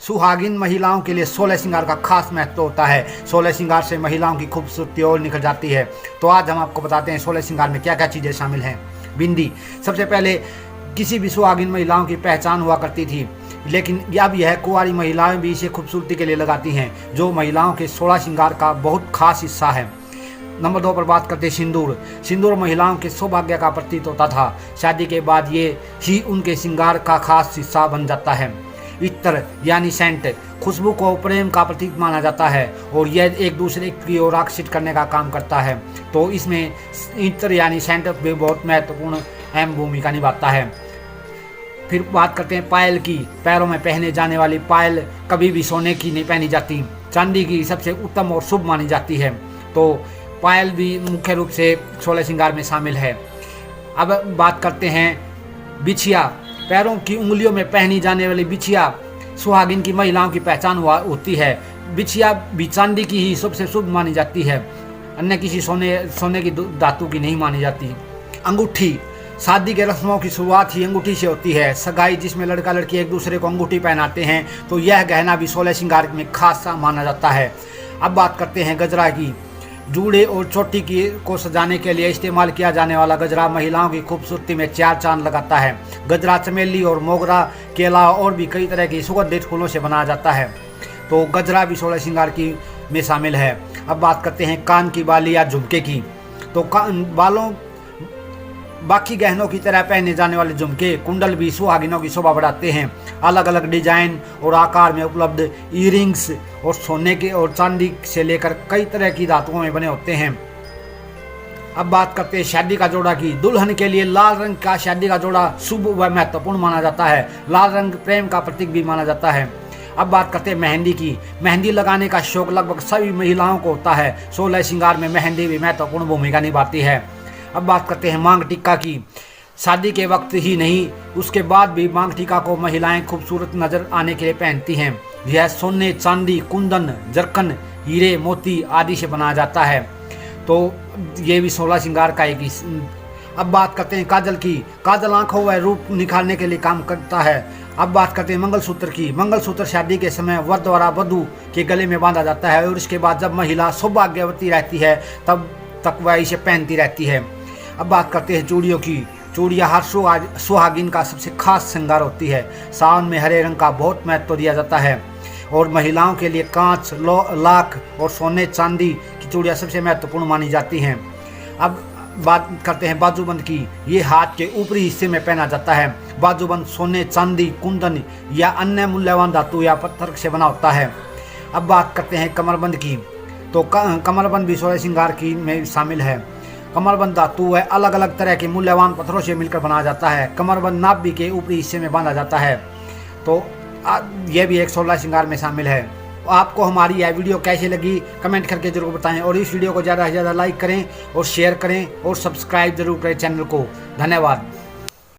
सुहागिन महिलाओं के लिए 16 श्रृंगार का खास महत्व होता है। 16 श्रृंगार से महिलाओं की खूबसूरती और निखर जाती है। तो आज हम आपको बताते हैं 16 श्रृंगार में क्या क्या चीज़ें शामिल हैं। बिंदी सबसे पहले किसी भी सुहागिन महिलाओं की पहचान हुआ करती थी, लेकिन अब यह कुंवारी महिलाएं भी इसे खूबसूरती के लिए लगाती हैं, जो महिलाओं के 16 श्रृंगार का बहुत खास हिस्सा है। नंबर 2 पर बात करते हैं सिंदूर। सिंदूर महिलाओं के सौभाग्य का प्रतीक होता था। शादी के बाद ये ही उनके श्रृंगार का खास हिस्सा बन जाता है। इत्र यानी सेंट खुशबू को प्रेम का प्रतीक माना जाता है और यह एक दूसरे की ओर आकर्षित करने का काम करता है। तो इसमें इत्र यानी सेंट भी बहुत महत्वपूर्ण अहम भूमिका निभाता है। फिर बात करते हैं पायल की। पैरों में पहने जाने वाली पायल कभी भी सोने की नहीं पहनी जाती, चांदी की सबसे उत्तम और शुभ मानी जाती है। तो पायल भी मुख्य रूप से 16 श्रृंगार में शामिल है। अब बात करते हैं बिछिया। पैरों की उंगलियों में पहनी जाने वाली बिछिया सुहागिन की महिलाओं की पहचान होती है। बिछिया भी चांदी की ही सबसे शुभ मानी जाती है, अन्य किसी सोने की धातु की नहीं मानी जाती। अंगूठी शादी के रस्मों की शुरुआत ही अंगूठी से होती है। सगाई जिसमें लड़का लड़की एक दूसरे को अंगूठी पहनाते हैं, तो यह गहना भी 16 श्रृंगार में खास माना जाता है। अब बात करते हैं गजरा की। जूड़े और चोटी को सजाने के लिए इस्तेमाल किया जाने वाला गजरा महिलाओं की खूबसूरती में चार चांद लगाता है। गजरा चमेली और मोगरा के अलावा और भी कई तरह की सुगंधित फूलों से बनाया जाता है। तो गजरा भी 16 श्रृंगार की में शामिल है। अब बात करते हैं कान की बाली या झुमके की। तो बालों बाकी गहनों की तरह पहने जाने वाले झुमके कुंडल भी सुहागिनों की शोभा बढ़ाते हैं। अलग अलग डिजाइन और आकार में उपलब्ध ईयरिंग्स और सोने के और चांदी से लेकर कई तरह की धातुओं में बने होते हैं। अब बात करते हैं शादी का जोड़ा की। दुल्हन के लिए लाल रंग का शादी का जोड़ा शुभ व महत्वपूर्ण माना जाता है। लाल रंग प्रेम का प्रतीक भी माना जाता है। अब बात करते हैं मेहंदी की। मेहंदी लगाने का शौक लगभग सभी महिलाओं को होता है। 16 श्रृंगार में मेहंदी भी महत्वपूर्ण भूमिका निभाती है। अब बात करते हैं मांग टिक्का की। शादी के वक्त ही नहीं, उसके बाद भी मांग टिक्का को महिलाएं खूबसूरत नजर आने के लिए पहनती हैं। यह सोने, चांदी, कुंदन, जरकन, हीरे, मोती आदि से बनाया जाता है। तो ये भी 16 श्रृंगार का एक। अब बात करते हैं काजल की। काजल आंखों व रूप निखारने के लिए काम करता है। अब बात करते हैं मंगलसूत्र की। मंगलसूत्र शादी के समय वर द्वारा वधू के गले में बांधा जाता है और इसके बाद जब महिला सौभाग्यवती रहती है तब तक वह इसे पहनती रहती है। अब बात करते हैं चूड़ियों की। चूड़ियाँ हर सुहागिन का सबसे खास श्रृंगार होती है। सावन में हरे रंग का बहुत महत्व दिया जाता है और महिलाओं के लिए कांच, लाख और सोने चांदी की चूड़ियाँ सबसे महत्वपूर्ण मानी जाती हैं। अब बात करते हैं बाजूबंद की। ये हाथ के ऊपरी हिस्से में पहना जाता है। बाजूबंद सोने, चांदी, कुंदन या अन्य मूल्यवान धातु या पत्थर से बना होता है। अब बात करते हैं कमरबंद की। तो कमरबंद भी 16 श्रृंगार की में शामिल है। कमरबंद धातु है अलग अलग तरह के मूल्यवान पत्थरों से मिलकर बनाया जाता है। कमरबंद नाभि के ऊपरी हिस्से में बांधा जाता है। तो यह भी एक 16 श्रृंगार में शामिल है। आपको हमारी यह वीडियो कैसी लगी कमेंट करके जरूर बताएं और इस वीडियो को ज़्यादा से ज़्यादा लाइक करें और शेयर करें और सब्सक्राइब जरूर करें चैनल को। धन्यवाद।